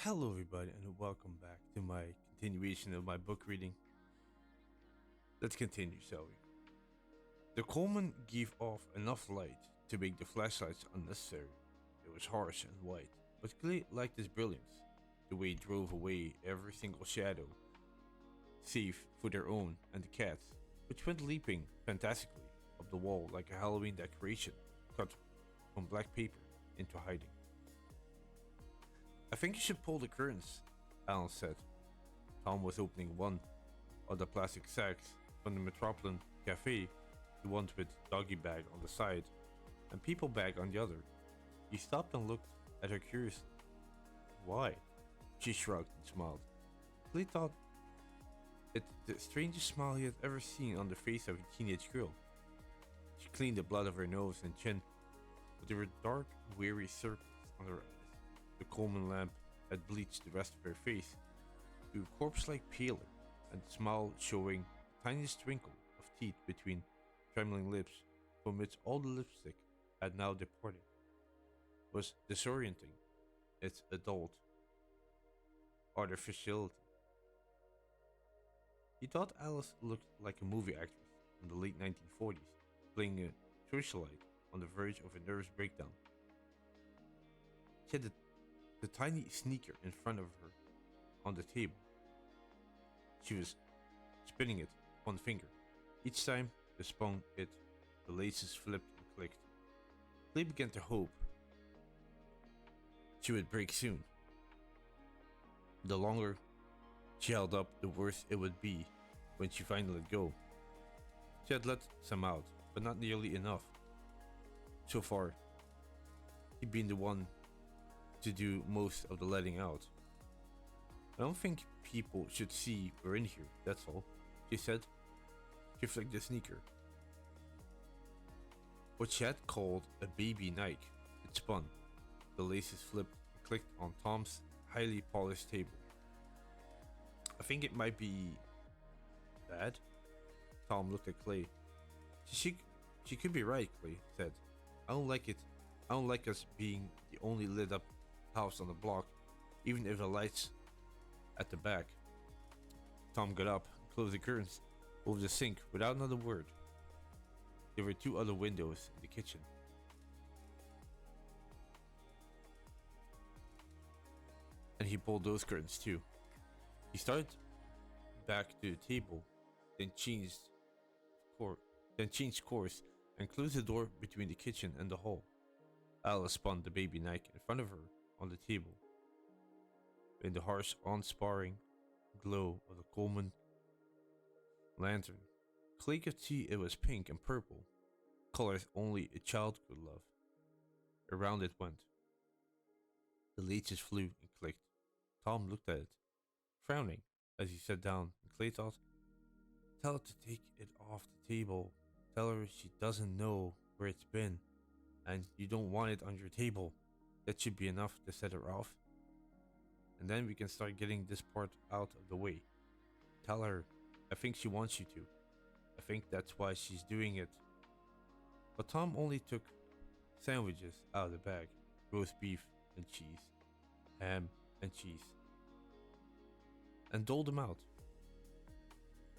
Hello, everybody, and welcome back to my continuation of my book reading. Let's continue, shall we? The Coleman gave off enough light to make the flashlights unnecessary. It was harsh and white, but Clay liked its brilliance, the way it drove away every single shadow, save for their own and the cat's, which went leaping fantastically up the wall like a Halloween decoration cut from black paper into hiding. I think you should pull the curtains, Alan said. Tom was opening one of the plastic sacks from the Metropolitan Cafe, the ones with doggy bag on the side and people bag on the other. He stopped and looked at her curiously. Why? She shrugged and smiled. Lee thought it the strangest smile he had ever seen on the face of a teenage girl. She cleaned the blood of her nose and chin, but there were dark, weary circles on her eyes. The Coleman lamp had bleached the rest of her face to corpse-like paler, and the smile showing the tiniest twinkle of teeth between trembling lips from which all the lipstick had now departed, was disorienting its adult artificiality. He thought Alice looked like a movie actress from the late 1940s, playing a socialite on the verge of a nervous breakdown. She had the tiny sneaker in front of her on the table. She was spinning it one finger. Each time they spun it, the laces flipped and clicked. Lee began to hope she would break soon. The longer she held up, the worse it would be when she finally let go. She had let some out, but not nearly enough. So far, he'd been the one to do most of the letting out. I don't think people should see we're in here, that's all, she said. She flicked the sneaker. What she had called a baby Nike, it spun. The laces flipped and clicked on Tom's highly polished table. I think it might be bad. Tom looked at Clay. She could be right, Clay said. I don't like it. I don't like us being the only lit up house on the block, even if the lights at the back. Tom got up, closed the curtains over the sink without another word. There were two other windows in the kitchen. And he pulled those curtains too. He started back to the table, then changed course and closed the door between the kitchen and the hall. Alice spun the baby Nike in front of her on the table. In the harsh, unsparring glow of the Coleman lantern, Clay could see it was pink and purple, colors only a child could love. Around it went. The laces flew and clicked. Tom looked at it, frowning as he sat down, and Clay thought, tell her to take it off the table. Tell her she doesn't know where it's been, and you don't want it on your table. That should be enough to set her off. And then we can start getting this part out of the way. Tell her, I think she wants you to. I think that's why she's doing it. But Tom only took sandwiches out of the bag, roast beef and cheese, ham and cheese, and doled them out.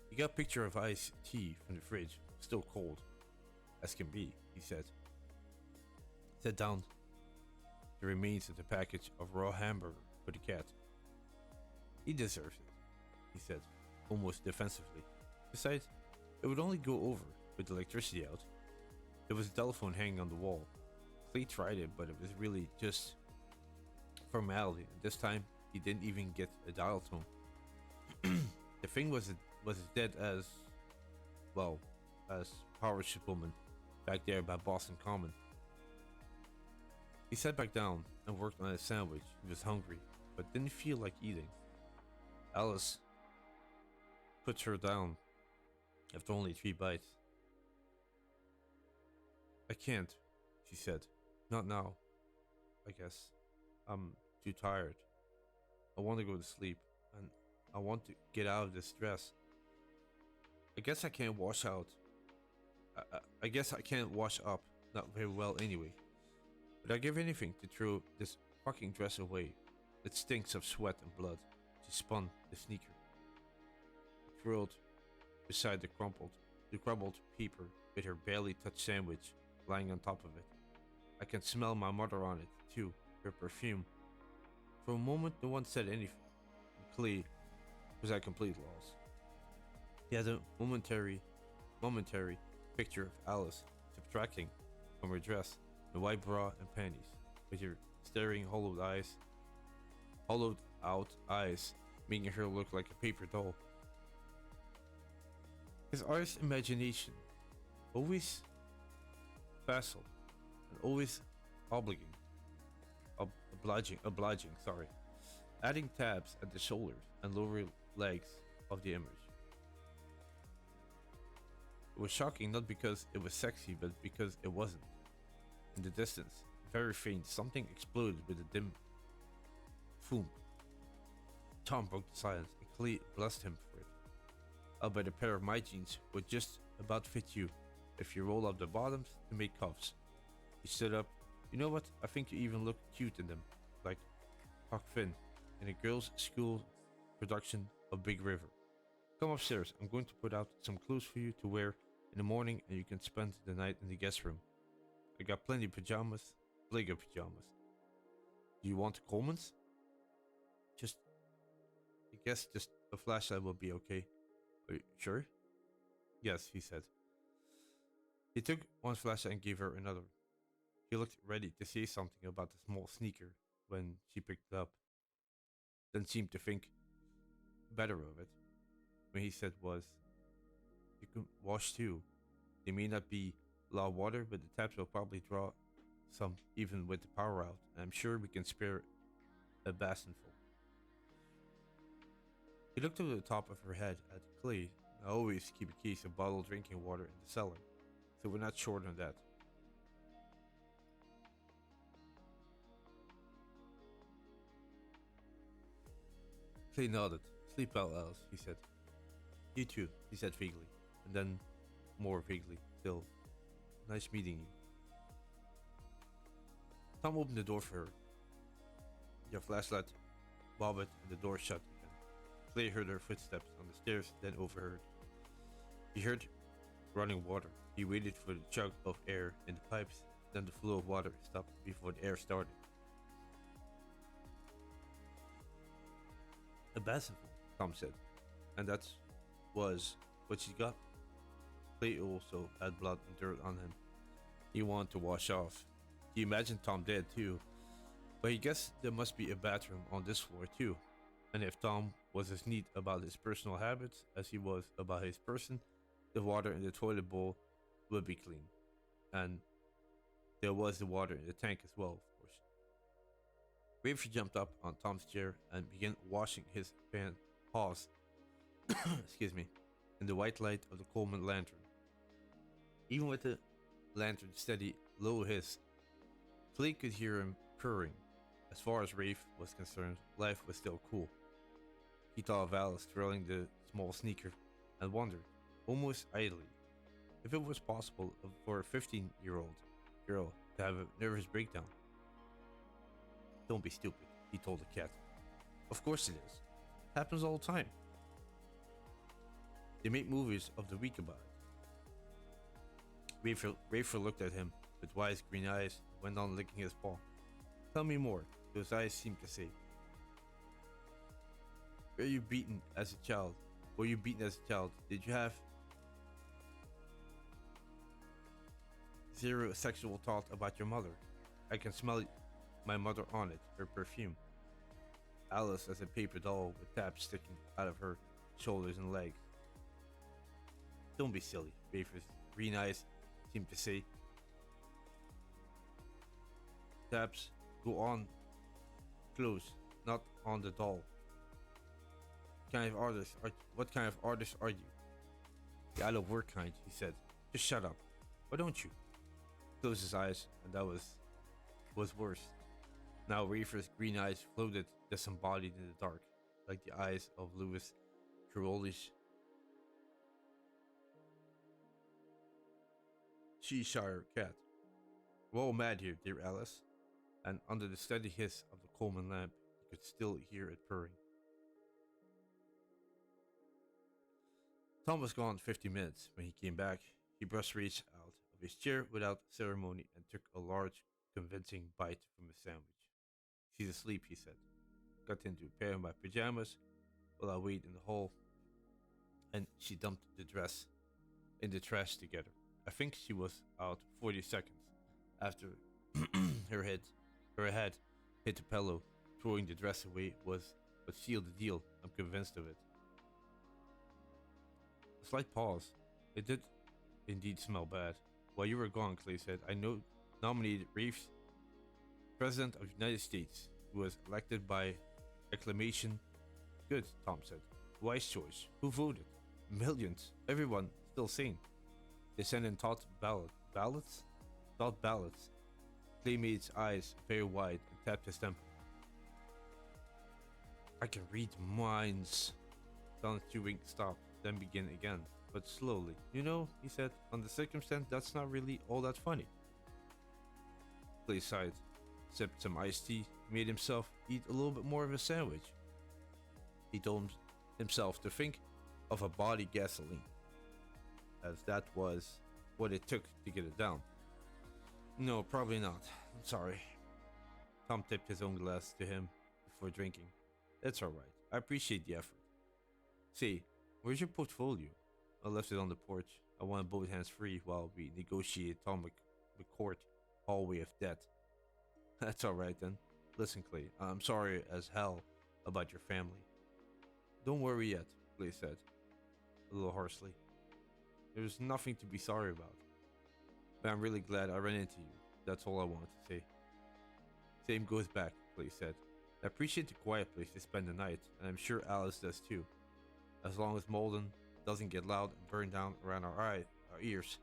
He got a picture of iced tea from the fridge, still cold, as can be, he said. Set down the remains of the package of raw hamburger for the cat. He deserves it, he said, almost defensively. Besides, it would only go over with the electricity out. There was a telephone hanging on the wall. Clay tried it, but it was really just formality, and this time he didn't even get a dial tone. The thing was as dead as, well, as power supplement back there by Boston Common. He sat back down and worked on his sandwich. He was hungry, but didn't feel like eating. Alice put her down after only 3 bites. I can't, she said. Not now, I guess. I'm too tired. I want to go to sleep, and I want to get out of this dress. I guess I can't wash out. I guess I can't wash up not very well anyway. But I'd give anything to throw this fucking dress away. It stinks of sweat and blood. She spun the sneaker. It twirled beside the crumbled paper with her barely touched sandwich lying on top of it. I can smell my mother on it, too, her perfume. For a moment, no one said anything. And Clay was at complete loss. He had a momentary picture of Alice subtracting from her dress the white bra and panties, with her staring hollowed out eyes, making her look like a paper doll. His artist's imagination, always facile and always obliging, obliging, sorry, adding tabs at the shoulders and lower legs of the image. It was shocking not because it was sexy, but because it wasn't. In the distance, very faint, something exploded with a dim foom. Tom broke the silence and Clay blessed him for it. I'll bet a pair of my jeans would just about fit you if you roll up the bottoms to make cuffs. He stood up. You know what? I think you even look cute in them, like Huck Finn in a girls' school production of Big River. Come upstairs. I'm going to put out some clothes for you to wear in the morning and you can spend the night in the guest room. I got plenty of pajamas, Lego pajamas. Do you want the Colemans? I guess just a flashlight will be okay. Are you sure? Yes, he said. He took one flashlight and gave her another. He looked ready to say something about the small sneaker when she picked it up, then seemed to think better of it. When he said was, you can wash too. They may not be a lot of water, but the taps will probably draw some even with the power out. And I'm sure we can spare a basinful. He looked over the top of her head at Clay. I always keep a case of bottled drinking water in the cellar, so we're not short on that. Clay nodded. Sleep well, Alice, he said. You too, he said vaguely, and then more vaguely still. Nice meeting you. Tom opened the door for her. Your flashlight bobbed and the door shut again. Clay heard her footsteps on the stairs, then overheard. He heard running water. He waited for the chug of air in the pipes, then the flow of water stopped before the air started. A basinful, Tom said, and that was what she got. Clay also had blood and dirt on him. He wanted to wash off. He imagined Tom dead too, but he guessed there must be a bathroom on this floor too. And if Tom was as neat about his personal habits as he was about his person, the water in the toilet bowl would be clean. And there was the water in the tank as well, of course. Rafer jumped up on Tom's chair and began washing his paws excuse me, in the white light of the Coleman lantern. Even with the lantern steady low hiss, Clay could hear him purring. As far as Rafe was concerned, life was still cool. He thought of Alice twirling the small sneaker and wondered, almost idly, if it was possible for a 15-year-old girl to have a nervous breakdown. Don't be stupid, he told the cat. Of course it is. Happens all the time. They make movies of the week about it. Rafer looked at him with wise green eyes and went on licking his paw. Tell me more, those eyes seemed to say. Were you beaten as a child? Did you have zero sexual thought about your mother? I can smell my mother on it, her perfume. Alice as a paper doll with tabs sticking out of her shoulders and legs. Don't be silly, Rafer's green eyes seemed to say. Tabs go on clothes, not on the doll. What kind of artist are you? The out of work kind, he said. Just shut up. Why don't you? He closed his eyes, and that was worse. Now Rafer's green eyes floated disembodied in the dark, like the eyes of Louis Caroli's Cheshire cat. We're all mad here, dear Alice. And under the steady hiss of the Coleman lamp, he could still hear it purring. Tom was gone 50 minutes. When he came back, he brusque reached out of his chair without ceremony and took a large, convincing bite from his sandwich. She's asleep, he said. Got into a pair of my pajamas while I wait in the hall, and she dumped the dress in the trash together. I think she was out 40 seconds after her head her head hit the pillow. Throwing the dress away was what sealed the deal. I'm convinced of it. A slight pause. It did indeed smell bad. While you were gone, Clay said, I nominated Reeves President of the United States, who was elected by acclamation. Good, Tom said. Wise choice. Who voted? Millions. Everyone still sane. They sent in thought ballots? Thought ballots. Clay made his eyes very wide and tapped his temple. I can read minds. Don's chewing stopped, then began again, but slowly. You know, he said, on the circumstance, that's not really all that funny. Clay sighed, sipped some iced tea, made himself eat a little bit more of a sandwich. He told himself to think of a body gasoline, as that was what it took to get it down. No, probably not. I'm sorry. Tom tipped his own glass to him before drinking. It's alright. I appreciate the effort. Say, where's your portfolio? I left it on the porch. I wanted both hands free while we negotiated Tom McCourt hallway of death. That's alright then. Listen, Clay, I'm sorry as hell about your family. Don't worry yet, Clay said, a little harshly. There's nothing to be sorry about. But I'm really glad I ran into you. That's all I wanted to say. Same goes back, Clay said. I appreciate the quiet place to spend the night, and I'm sure Alice does too. As long as Malden doesn't get loud and burn down around our ears.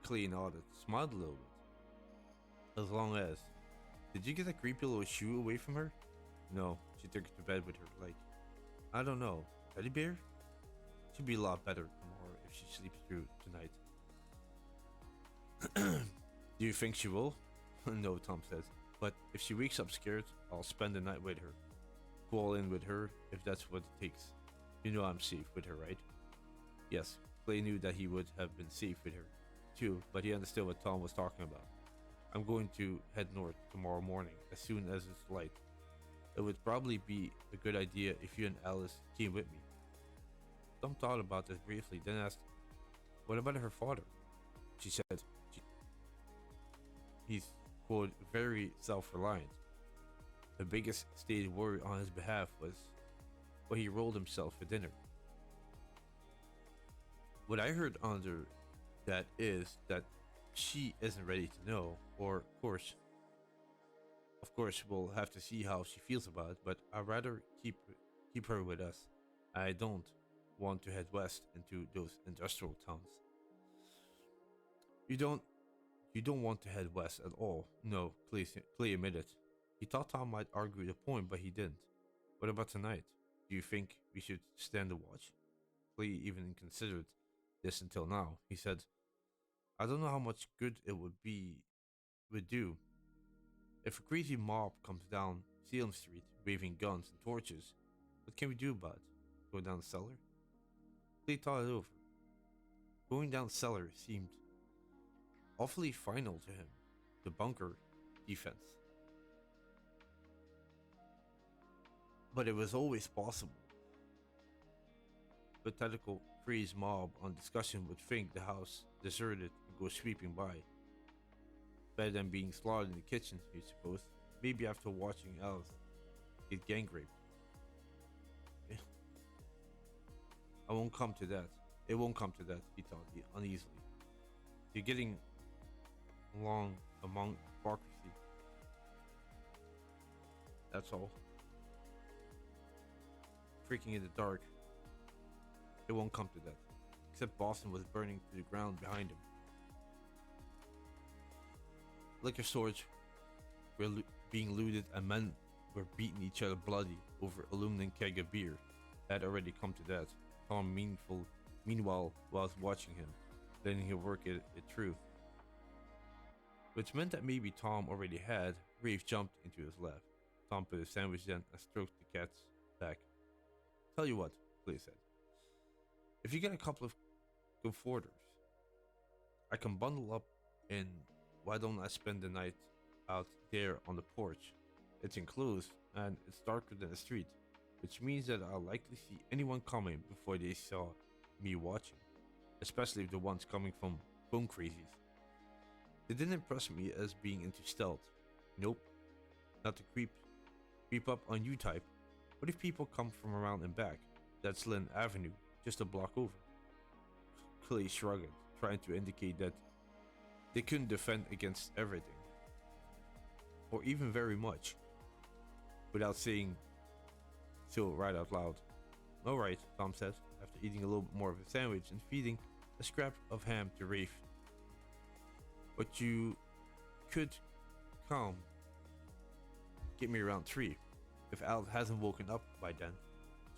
Clay nodded, smiled a little bit. As long as. Did you get a creepy little shoe away from her? No, she took it to bed with her, like, I don't know, teddy bear? She'd be a lot better tomorrow if she sleeps through tonight. Do you think she will? No, Tom says. But if she wakes up scared, I'll spend the night with her. Go all in with her if that's what it takes. You know I'm safe with her, right? Yes, Clay knew that he would have been safe with her, too, but he understood what Tom was talking about. I'm going to head north tomorrow morning, as soon as it's light. It would probably be a good idea if you and Alice came with me. Tom thought about this briefly, then asked, what about her father? She said, he's, quote, very self-reliant. The biggest stated worry on his behalf was what he rolled himself for dinner. What I heard under that is that she isn't ready to know, or of course we'll have to see how she feels about it, but I'd rather keep her with us. I don't want to head west into those industrial towns. You don't want to head west at all. No, Clay admitted. He thought Tom might argue the point, but he didn't. What about tonight? Do you think we should stand the watch? Clay even considered this until now. He said, I don't know how much good it would do. If a crazy mob comes down Salem Street waving guns and torches, what can we do about it? Go down the cellar? Clay thought it over. Going down the cellar seemed awfully final to him. The bunker defense. But it was always possible. Hypothetical freeze mob on discussion would think the house deserted and go sweeping by. Better than being slaughtered in the kitchen, he supposed. Maybe after watching Alice get gang raped. I won't come to that. It won't come to that, he thought uneasily. You're getting along among hypocrisy. That's all. Freaking in the dark. It won't come to that. Except Boston was burning to the ground behind him. Liquor stores were being looted and men were beating each other bloody over aluminum keg of beer. Had already come to that. Tom meanwhile was watching him, letting him work it through. Which meant that maybe Tom already had. Rafe jumped into his lap. Tom put his sandwich down and stroked the cat's back. Tell you what, Clay said. If you get a couple of comforters, I can bundle up and why don't I spend the night out there on the porch? It's enclosed and it's darker than the street, which means that I'll likely see anyone coming before they saw me watching, especially if the ones coming from bone crazies. They didn't impress me as being into stealth. Nope, not the creep up on you type. What if people come from around and back? That's Lynn Avenue, just a block over. Clay shrugged, trying to indicate that they couldn't defend against everything, or even very much, without saying so right out loud. Alright, Tom said, after eating a little bit more of a sandwich and feeding a scrap of ham to Rafe. But you could come get me around 3. If Al hasn't woken up by then,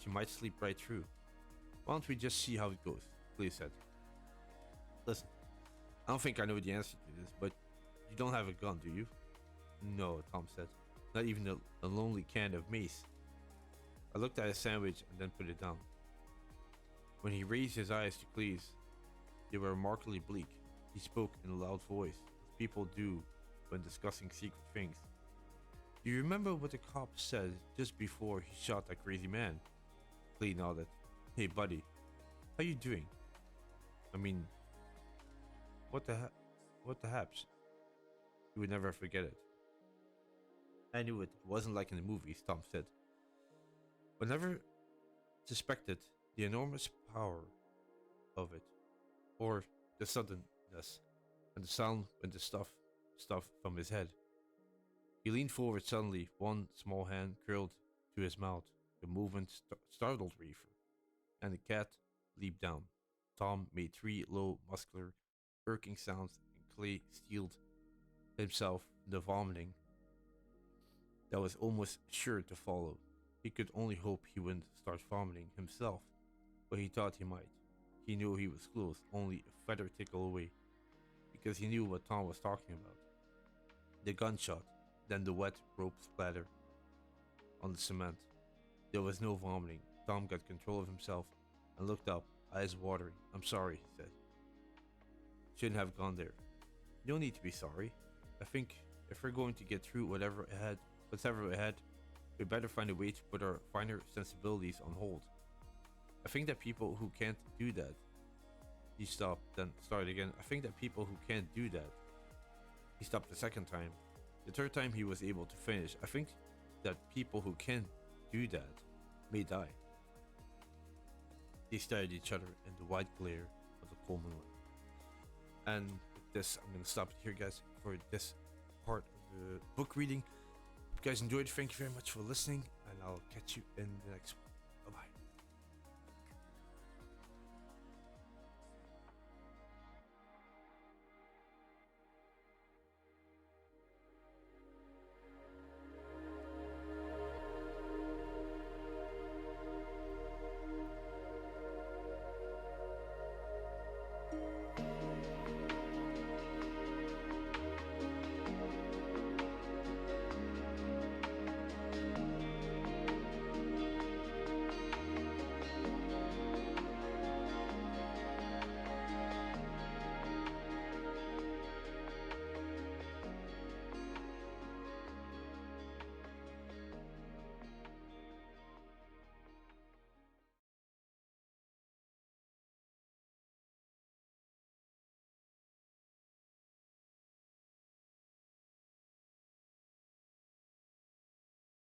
she might sleep right through. Why don't we just see how it goes? Clay said. Listen, I don't think I know the answer to this, but you don't have a gun, do you? No, Tom said. Not even a lonely can of mace. I looked at his sandwich and then put it down. When he raised his eyes to Clay's, they were remarkably bleak. He spoke in a loud voice, as people do when discussing secret things. Do you remember what the cop said just before he shot that crazy man? Clay nodded. Hey buddy, how you doing? I mean, what the haps? You would never forget it. I knew it. It wasn't like in the movies, Tom said. But never suspected the enormous power of it, or the suddenness, and the sound when the stuff from his head. He leaned forward suddenly, one small hand curled to his mouth. The movement startled Reefer, and the cat leaped down. Tom made 3 low, muscular, irking sounds, and Clay steeled himself the vomiting that was almost sure to follow. He could only hope he wouldn't start vomiting himself, but he thought he might. He knew he was close, only a feather tickle away, because he knew what Tom was talking about. The gunshot, then the wet rope splatter on the cement. There was no vomiting. Tom got control of himself and looked up, eyes watering. I'm sorry, he said. Shouldn't have gone there. You don't need to be sorry. I think if we're going to get through whatever's ahead, we better find a way to put our finer sensibilities on hold. I think that people who can't do that. He stopped, then started again. I think that people who can't do that. He stopped the second time. The third time he was able to finish. I think that people who can't do that may die. They stared at each other in the white glare of the cold moonlight. And with this, I'm going to stop it here, guys, for this part of the book reading. If you guys enjoyed, thank you very much for listening, and I'll catch you in the next one.